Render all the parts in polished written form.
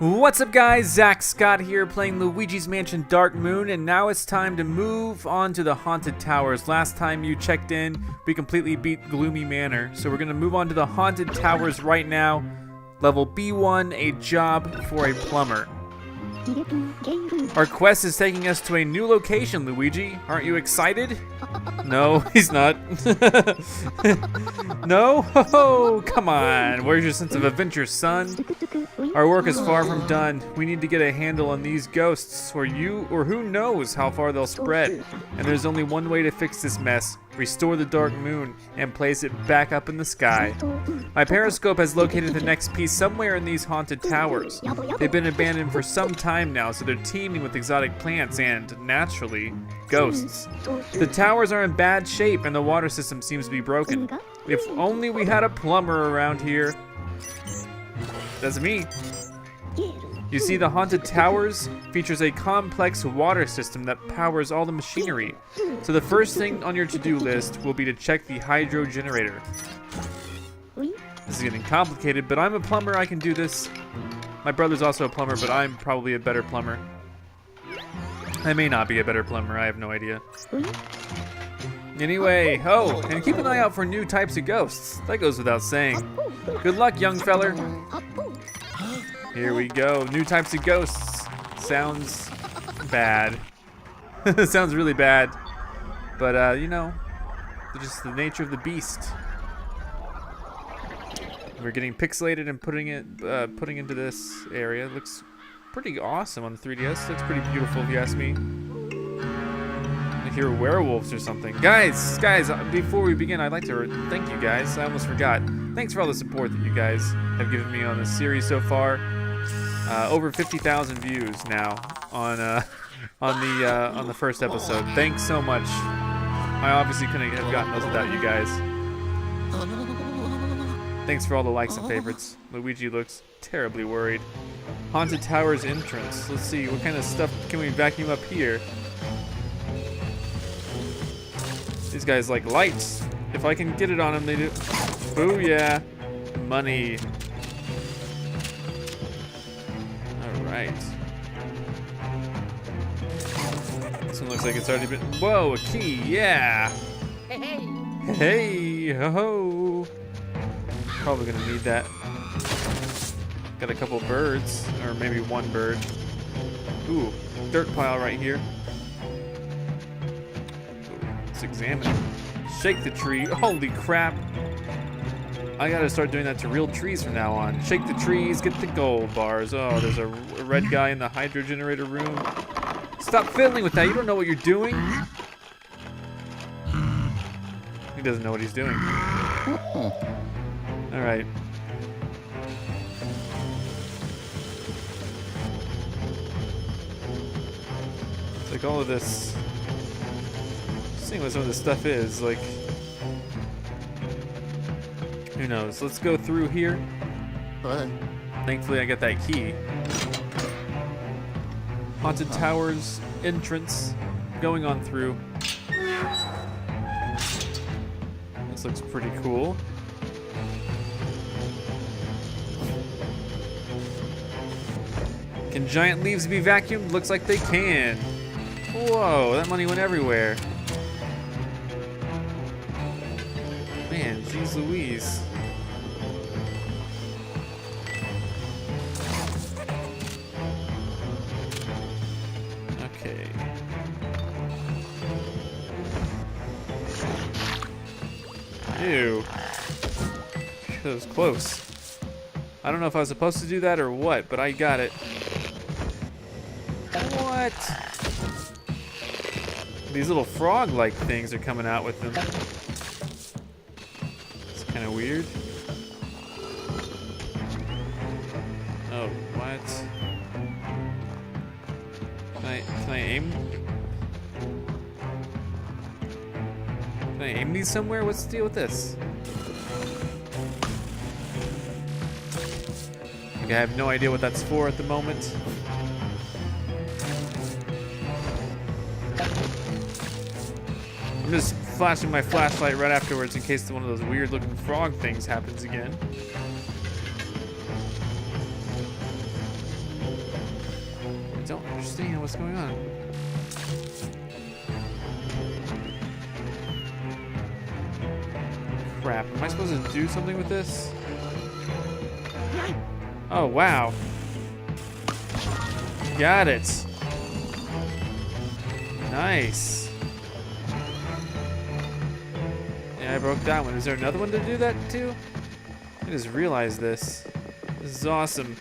What's up guys, Zach Scott here playing Luigi's Mansion Dark Moon, and now it's time to move on to the Haunted Towers. Last time you checked in, we completely beat Gloomy Manor, so we're going to move on to the Haunted Towers right now. Level B-1, a job for a plumber. Our quest is taking us to a new location, Luigi. Aren't you excited? No, he's not. No? Oh, come on. Where's your sense of adventure, son? Our work is far from done. We need to get a handle on these ghosts, or who knows how far they'll spread. And there's only one way to fix this mess. Restore the Dark Moon and place it back up in the sky. My periscope has located the next piece somewhere in these haunted towers. They've been abandoned for some time now, so they're teeming with exotic plants and, naturally, ghosts. The towers are in bad shape and the water system seems to be broken. If only we had a plumber around here. That's me. You see, the Haunted Towers features a complex water system that powers all the machinery. So the first thing on your to-do list will be to check the hydro generator. This is getting complicated, but I'm a plumber, I can do this. My brother's also a plumber, but I'm probably a better plumber. I may not be a better plumber, I have no idea. Anyway, oh, and keep an eye out for new types of ghosts. That goes without saying. Good luck, young feller. Here we go, new types of ghosts. Sounds bad. Sounds really bad. But, you know, just the nature of the beast. We're getting pixelated and putting into this area. It looks pretty awesome on the 3DS. Looks pretty beautiful if you ask me. I hear werewolves or something. Guys, before we begin, I'd like to thank you guys. I almost forgot. Thanks for all the support that you guys have given me on this series so far. Over 50,000 views now on the first episode. Thanks so much. I obviously couldn't have gotten those without you guys. Thanks for all the likes and favorites. Luigi looks terribly worried. Haunted Towers entrance. Let's see, what kind of stuff can we vacuum up here? These guys like lights. If I can get it on them, they do. Booyah. Money. Alright. This one looks like it's already been. Whoa, a key, yeah! Hey! Hey, ho! Probably gonna need that. Got a couple birds, or maybe one bird. Ooh, dirt pile right here. Let's examine it. Shake the tree. Holy crap! I gotta start doing that to real trees from now on. Shake the trees, get the gold bars. Oh, there's a red guy in the hydro generator room. Stop fiddling with that, you don't know what you're doing. He doesn't know what he's doing. Alright. It's like all of this. Seeing what some of this stuff is, like. Who knows? Let's go through here. Thankfully, I got that key. Haunted Towers entrance. Going on through. This looks pretty cool. Can giant leaves be vacuumed? Looks like they can. Whoa, that money went everywhere. Man, geez Louise. Okay. Ew. That was close. I don't know if I was supposed to do that or what, but I got it. What? These little frog-like things are coming out with them. It's kind of weird. Oh, what? Can I aim? Can I aim these somewhere? What's the deal with this? I have no idea what that's for at the moment. I'm just flashing my flashlight right afterwards in case one of those weird looking frog things happens again. understand what's going on. Crap, am I supposed to do something with this? Oh, wow. Got it. Nice. Yeah, I broke that one. Is there another one to do that too? I just realized this. This is awesome.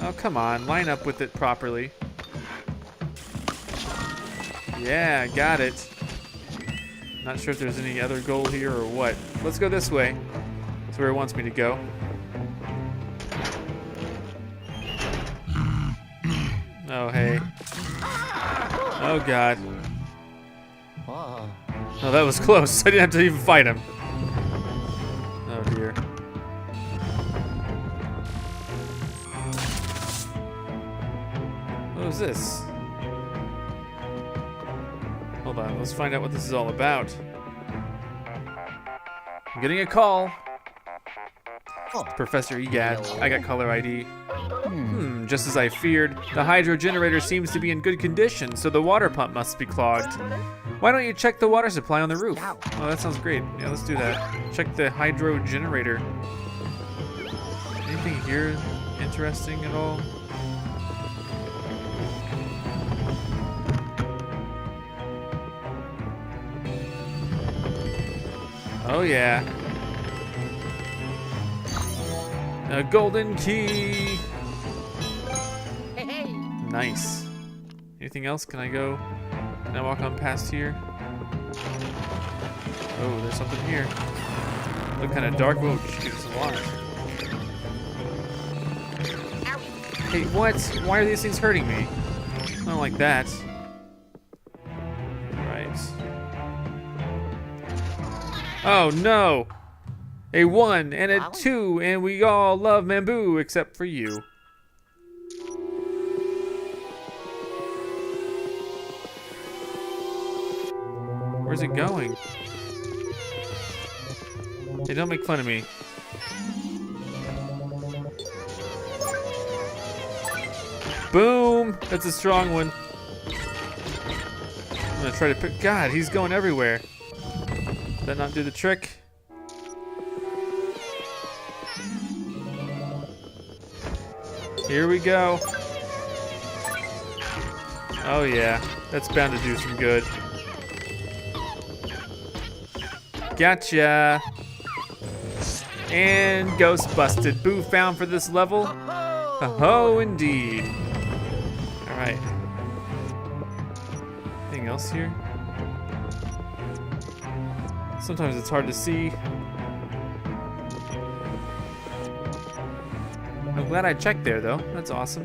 Oh, come on. Line up with it properly. Yeah, got it. Not sure if there's any other goal here or what. Let's go this way. That's where it wants me to go. Oh, hey. Oh, God. Oh, that was close. I didn't have to even fight him. Oh, dear. What was this? Hold on, let's find out what this is all about. I'm getting a call. Professor Egad, I got caller ID. Just as I feared, the hydro generator seems to be in good condition, so the water pump must be clogged. Why don't you check the water supply on the roof? Oh, that sounds great. Yeah, let's do that. Check the hydro generator. Anything here interesting at all? Oh, yeah. A golden key. Nice. Anything else? Can I go? Can I walk on past here? Oh, there's something here. Look kind of dark. Whoa, shoot, it's alarm. Hey, what? Why are these things hurting me? I don't like that. Right. Oh no! A 1 and a 2, and we all love Mambu except for you. Where's it going? Hey, don't make fun of me. Boom! That's a strong one. I'm gonna try to pick. God, he's going everywhere. Did that not do the trick? Here we go. Oh yeah, that's bound to do some good. Gotcha. And ghost busted. Boo found for this level. Oh, indeed. All right. Anything else here? Sometimes it's hard to see. I'm glad I checked there, though. That's awesome.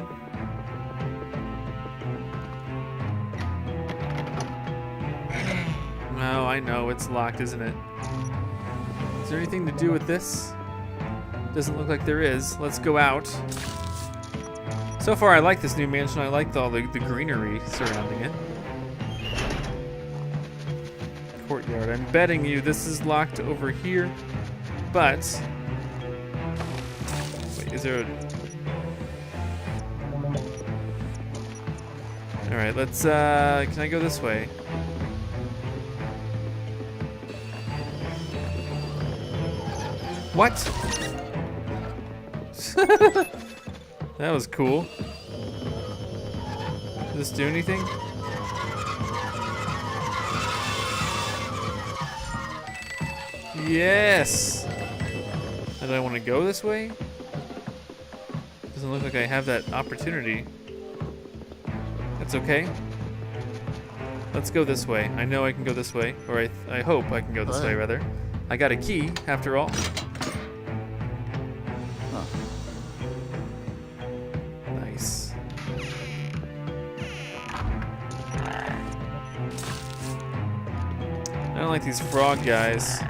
No, I know. It's locked, isn't it? Is there anything to do with this? Doesn't look like there is. Let's go out. So far, I like this new mansion. I like all the greenery surrounding it. Courtyard. I'm betting you this is locked over here, but... Wait, is there a... Alright, let's, can I go this way? What? That was cool. Does this do anything? Yes! And I want to go this way? Doesn't look like I have that opportunity. That's okay. Let's go this way. I know I can go this way. Or I hope I can go this way, rather. I got a key, after all. Nice. I don't like these frog guys.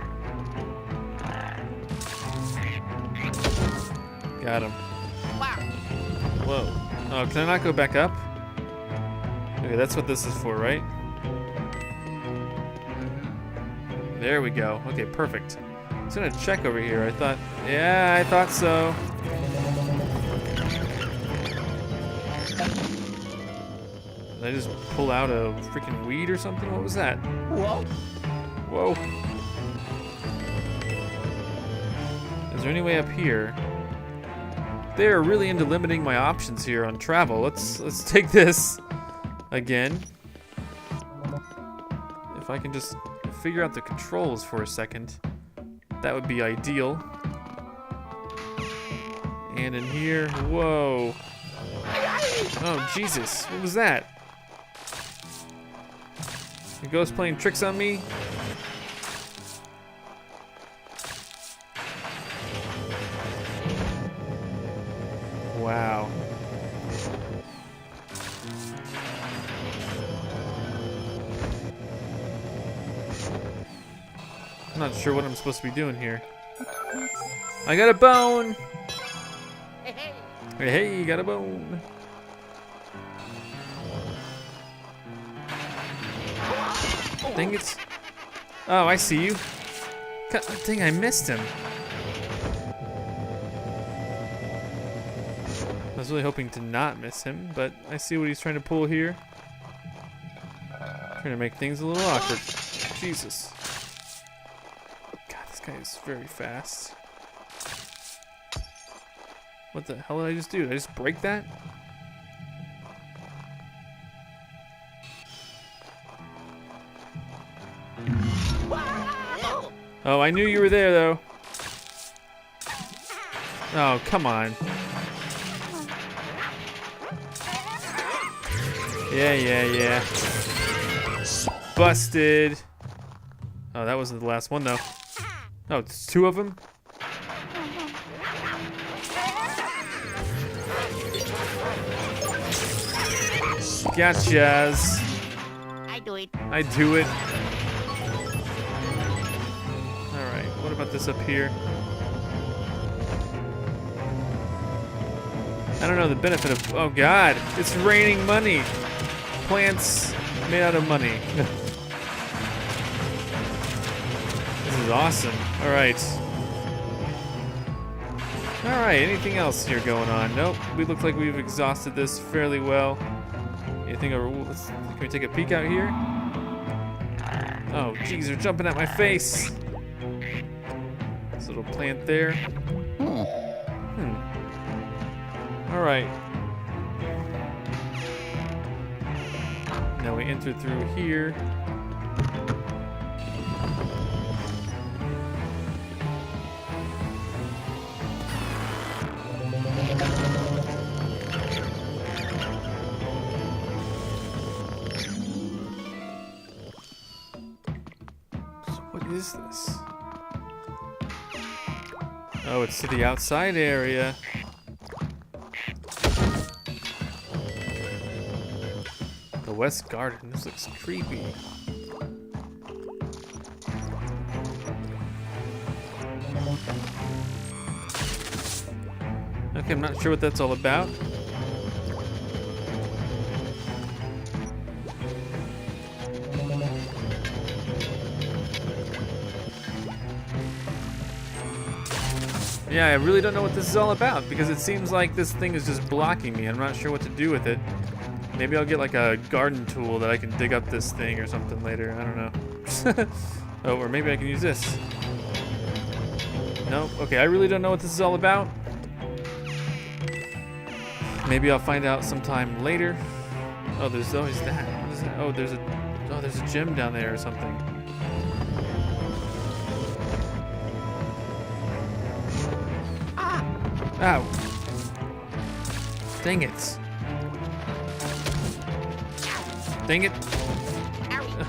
Got him. Whoa. Oh, can I not go back up? Okay, that's what this is for, right? There we go. Okay, perfect. was gonna check over here. Yeah, I thought so. Did I just pull out a freaking weed or something? What was that? Whoa. Whoa. Is there any way up here? They're really into limiting my options here on travel. Let's take this again. If I can just figure out the controls for a second, that would be ideal. And in here, whoa. Oh, Jesus, what was that? The ghost playing tricks on me? Wow. I'm not sure what I'm supposed to be doing here. I got a bone! Hey, you got a bone. Dang it. Oh, I see you. God dang, I missed him. I was really hoping to not miss him, but I see what he's trying to pull here. Trying to make things a little awkward. Jesus. God, this guy is very fast. What the hell did I just do? Did I just break that? Oh, I knew you were there, though. Oh, come on. Yeah. Busted. Oh, that wasn't the last one, though. Oh, it's two of them? Gotchas. I do it. I do it. Alright, what about this up here? I don't know the benefit of... Oh god, it's raining money. Plants made out of money. This is awesome. Alright. Alright, anything else here going on? Nope, we look like we've exhausted this fairly well. Anything over... Can we take a peek out here? Oh, geez, they're jumping at my face. This little plant there. Alright. Now we enter through here. So what is this? Oh, it's to the outside area. The West Garden. This looks creepy. Okay, I'm not sure what that's all about. Yeah, I really don't know what this is all about because it seems like this thing is just blocking me. I'm not sure what to do with it. Maybe I'll get like a garden tool that I can dig up this thing or something later. I don't know. Oh, or maybe I can use this. No? Okay, I really don't know what this is all about. Maybe I'll find out sometime later. Oh, there's always that. What is that? Oh, there's a gem down there or something. Ow. Dang it. Dang it.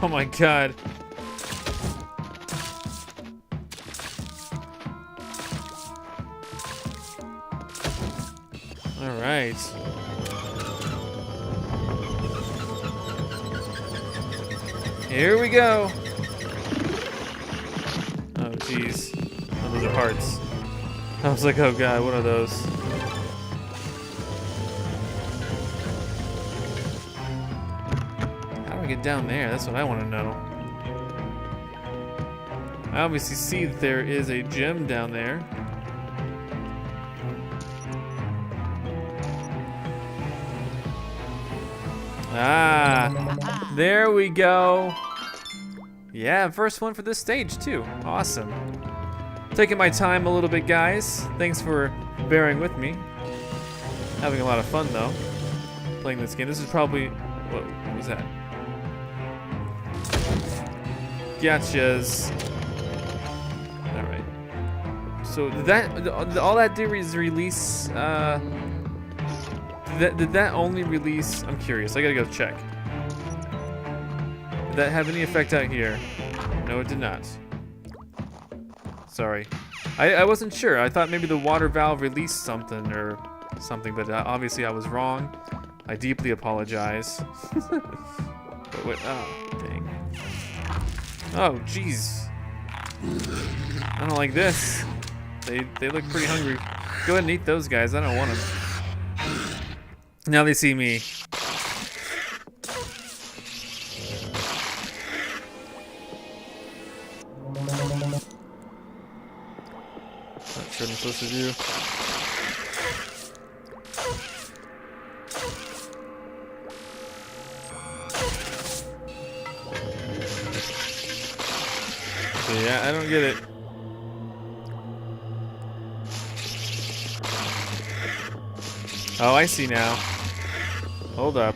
Oh my god. Alright. Here we go. Oh jeez. Oh, those are hearts. I was like, oh god, what are those? How do I get down there? That's what I want to know. I obviously see that there is a gem down there. Ah, there we go. Yeah, first one for this stage too. Awesome. Taking my time a little bit, guys. Thanks for bearing with me. Having a lot of fun though, playing this game. This is probably, what was that? Gotchas. All right. So did that, all that did is release, did that only release, I'm curious, I gotta go check. Did that have any effect out here? No, it did not. Sorry. I wasn't sure. I thought maybe the water valve released something or something, but obviously I was wrong. I deeply apologize. But wait, oh, dang. Oh, jeez. I don't like this. They look pretty hungry. Go ahead and eat those guys. I don't want them. Now they see me. Not sure what I'm supposed to do. Okay, yeah, I don't get it. Oh, I see now. Hold up.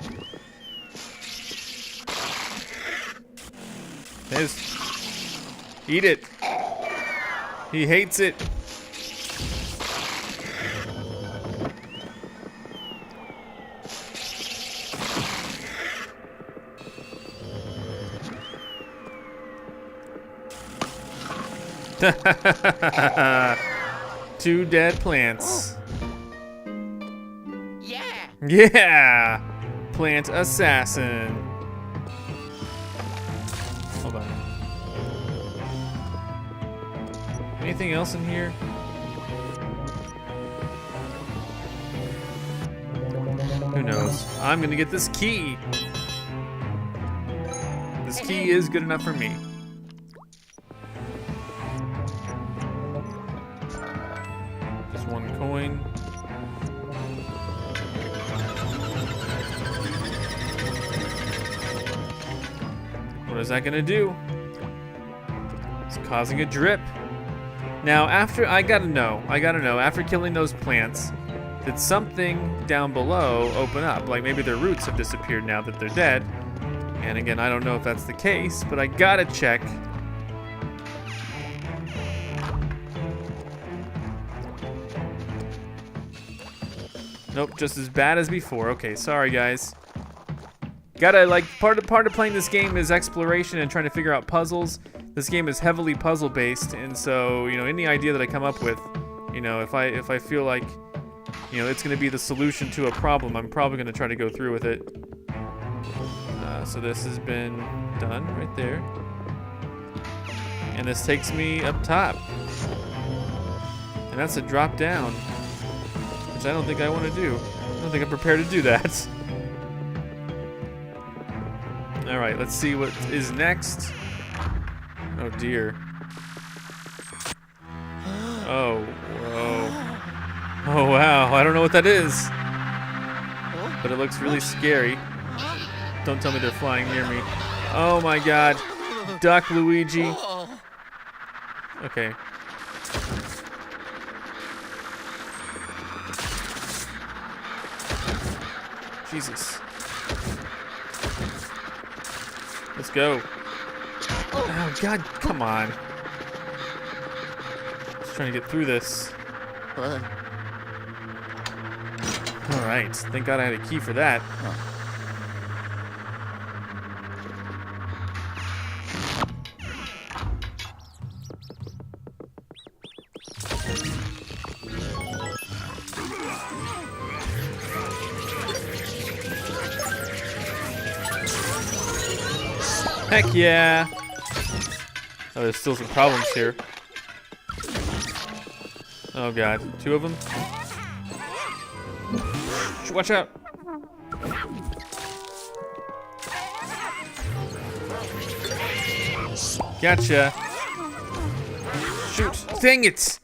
Eat it. He hates it. Two dead plants. Yeah! Plant assassin. Hold on. Anything else in here? Who knows? I'm gonna get this key. This key is good enough for me. Just one coin. What is that gonna do? It's causing a drip. Now, I gotta know, after killing those plants, did something down below open up? Like maybe their roots have disappeared now that they're dead. And again, I don't know if that's the case, but I gotta check. Nope, just as bad as before. Okay, sorry guys. Gotta, like, part of playing this game is exploration and trying to figure out puzzles. This game is heavily puzzle based, and so, you know, any idea that I come up with, you know, if I feel like, you know, it's gonna be the solution to a problem, I'm probably gonna try to go through with it. So this has been done right there. And this takes me up top. And that's a drop down, which I don't think I want to do. I don't think I'm prepared to do that. All right, let's see what is next. Oh dear. Oh, whoa. Oh wow, I don't know what that is. But it looks really scary. Don't tell me they're flying near me. Oh my god. Duck, Luigi. Okay. Jesus. Let's go. Oh god, come on. Just trying to get through this. Alright, thank god I had a key for that. Heck yeah! Oh, there's still some problems here. Oh god, two of them? Watch out! Gotcha! Shoot! Dang it!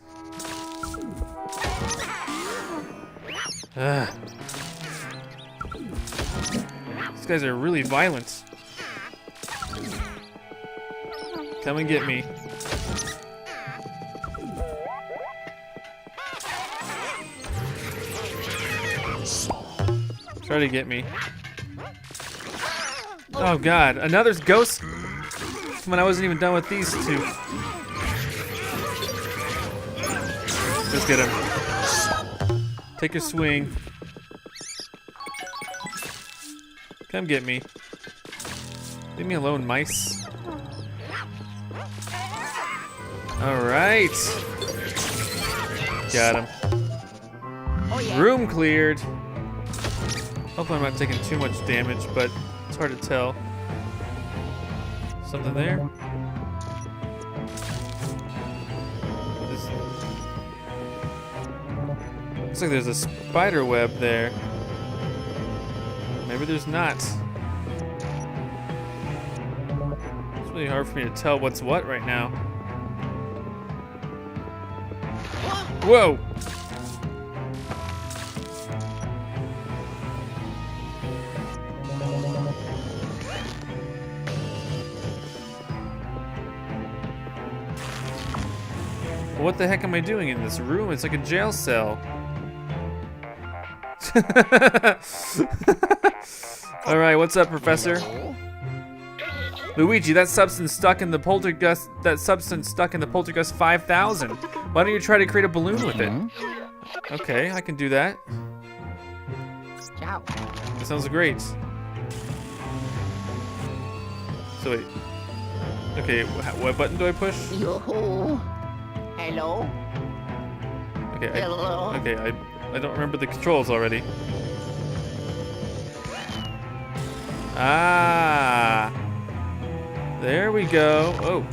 Ugh. These guys are really violent. Come and get me. Try to get me. Oh god, another ghost? Come on, I wasn't even done with these two. Let's get him. Take a swing. Come get me. Leave me alone, mice. Alright. Got him. Room cleared. Hopefully I'm not taking too much damage, but it's hard to tell. Something there? Looks like there's a spider web there. Maybe there's not. It's really hard for me to tell what's what right now. Whoa! What the heck am I doing in this room? It's like a jail cell. Alright, what's up, Professor? Luigi, that substance stuck in the poltergust 5000. Why don't you try to create a balloon with it? Okay, I can do that. That sounds great. So wait. Okay, what button do I push? Hello. Okay, Hello. I don't remember the controls already. Ah, there we go. Oh,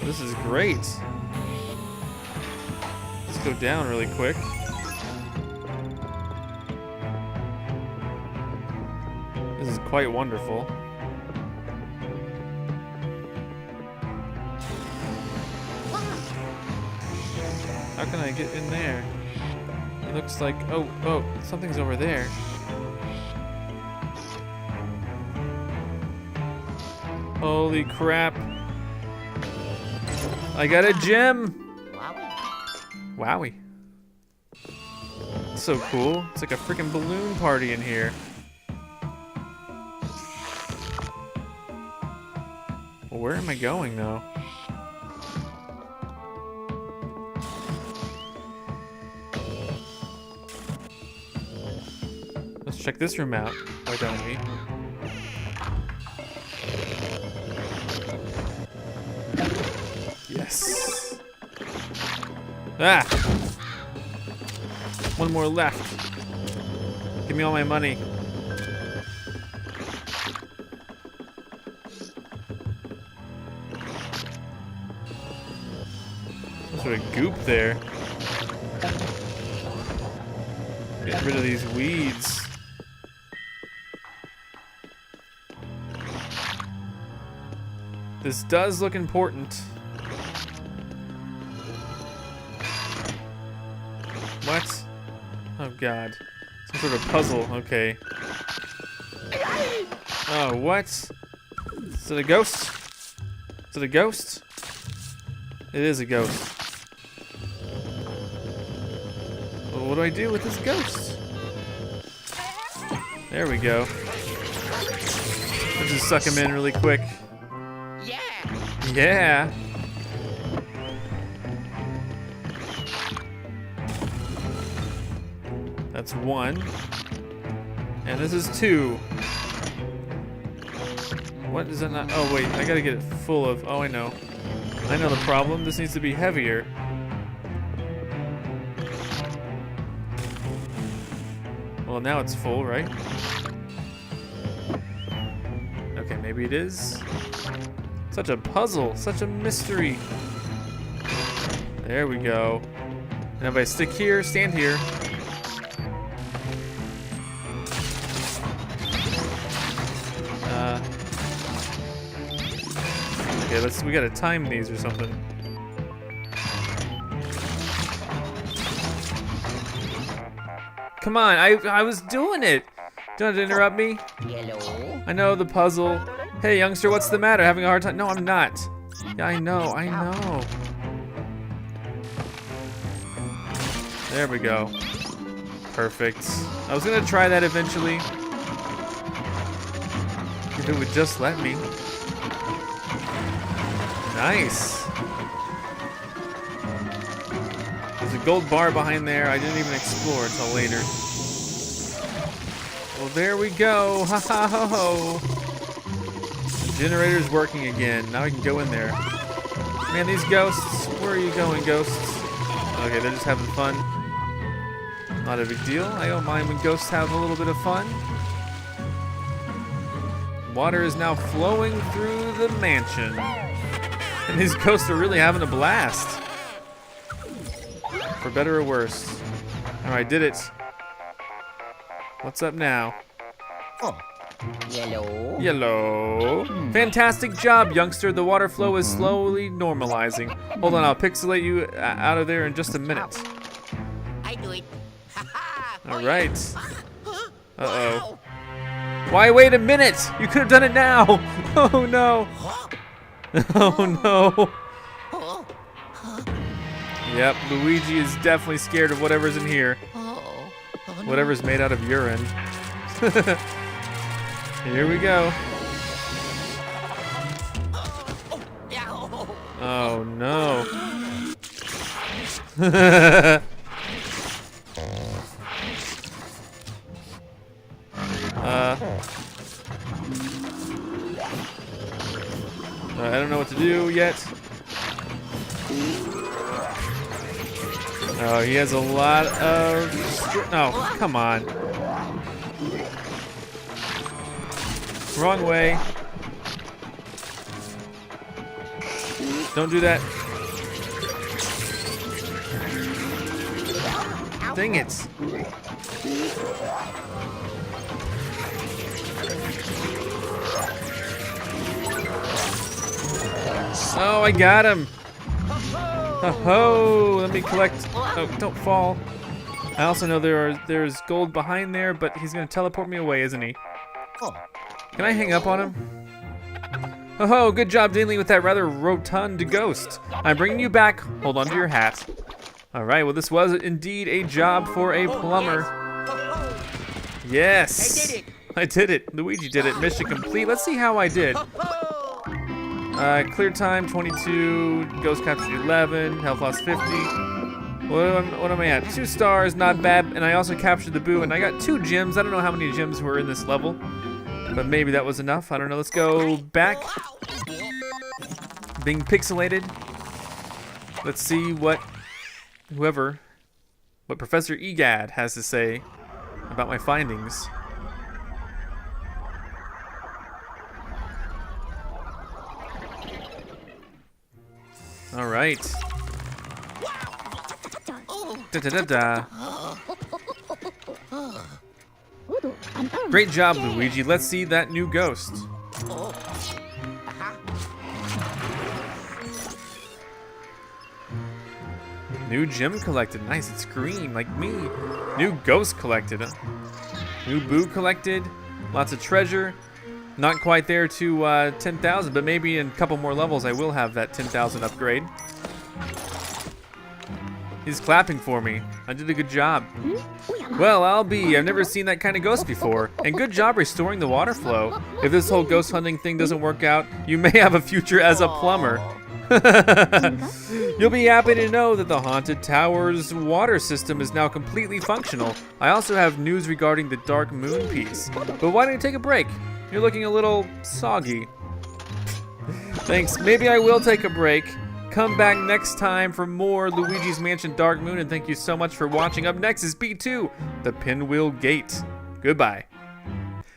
this is great. Let's go down really quick. This is quite wonderful. How can I get in there? It looks like, oh, something's over there. Holy crap. I got a gem. Wowie. So cool. It's like a freaking balloon party in here. Well, where am I going though? Let's check this room out. Why don't we? Yes. Ah! One more left. Give me all my money. Some sort of goop there. Get rid of these weeds. This does look important. What? Oh god. Some sort of puzzle, okay. Oh, what? Is it a ghost? Is it a ghost? It is a ghost. Well, what do I do with this ghost? There we go. Let's just suck him in really quick. Yeah. That's one. And this is two. What is that not? Oh wait, I gotta get it full of, oh I know. I know the problem, this needs to be heavier. Well now it's full, right? Okay, maybe it is. Such a puzzle, such a mystery. There we go. And if I stick here, stand here. Okay, we gotta time these or something. Come on, I was doing it. Don't interrupt me. Yellow. I know the puzzle. Hey, youngster, what's the matter? Having a hard time? No, I'm not. Yeah, I know. There we go. Perfect. I was gonna try that eventually. If it would just let me. Nice. There's a gold bar behind there. I didn't even explore until later. Well, there we go. Ha ha ho ho. The generator's working again. Now I can go in there. Man, these ghosts. Where are you going, ghosts? Okay, they're just having fun. Not a big deal. I don't mind when ghosts have a little bit of fun. Water is now flowing through the mansion. And these ghosts are really having a blast. For better or worse. Alright, did it. What's up now? Oh. Yellow. Yellow. Fantastic job, youngster. The water flow is slowly normalizing. Hold on, I'll pixelate you out of there in just a minute. I do it. Alright. Uh-oh. Why wait a minute? You could have done it now. Oh no. Oh no. Yep, Luigi is definitely scared of whatever's in here. Whatever's made out of urine. Here we go. Oh no. I don't know what to do yet. Oh, he has a lot of... Oh, come on. Wrong way. Don't do that. Dang it. Oh, I got him. Oh, let me collect. Oh, don't fall. I also know there's gold behind there, but he's gonna teleport me away, isn't he? Can I hang up on him? Oh, good job dealing with that rather rotund ghost. I'm bringing you back. Hold on to your hat. All right, well, this was indeed a job for a plumber. Yes. I did it. I did it. Luigi did it. Mission complete. Let's see how I did. Clear time 22, ghost captured 11, health loss 50. What am I at? 2 stars, not bad. And I also captured the boo, and I got 2 gems. I don't know how many gems were in this level, but maybe that was enough. I don't know. Let's go back. Being pixelated. Let's see what Professor Egad has to say about my findings. All right. Da-da-da-da. Great job, Luigi. Let's see that new ghost. New gem collected. Nice, it's green, like me. New ghost collected. New boo collected. Lots of treasure. Not quite there to 10,000, but maybe in a couple more levels I will have that 10,000 upgrade. He's clapping for me. I did a good job. Well, I've never seen that kind of ghost before. And good job restoring the water flow. If this whole ghost hunting thing doesn't work out, you may have a future as a plumber. You'll be happy to know that the Haunted Tower's water system is now completely functional. I also have news regarding the Dark Moon piece. But why don't you take a break? You're looking a little soggy. Thanks. Maybe I will take a break. Come back next time for more Luigi's Mansion Dark Moon, and thank you so much for watching. Up next is B2, the Pinwheel Gate. Goodbye.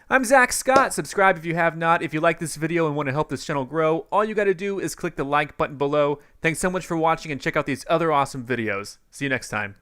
I'm Zach Scott. Subscribe if you have not. If you like this video and want to help this channel grow, all you got to do is click the like button below. Thanks so much for watching, and check out these other awesome videos. See you next time.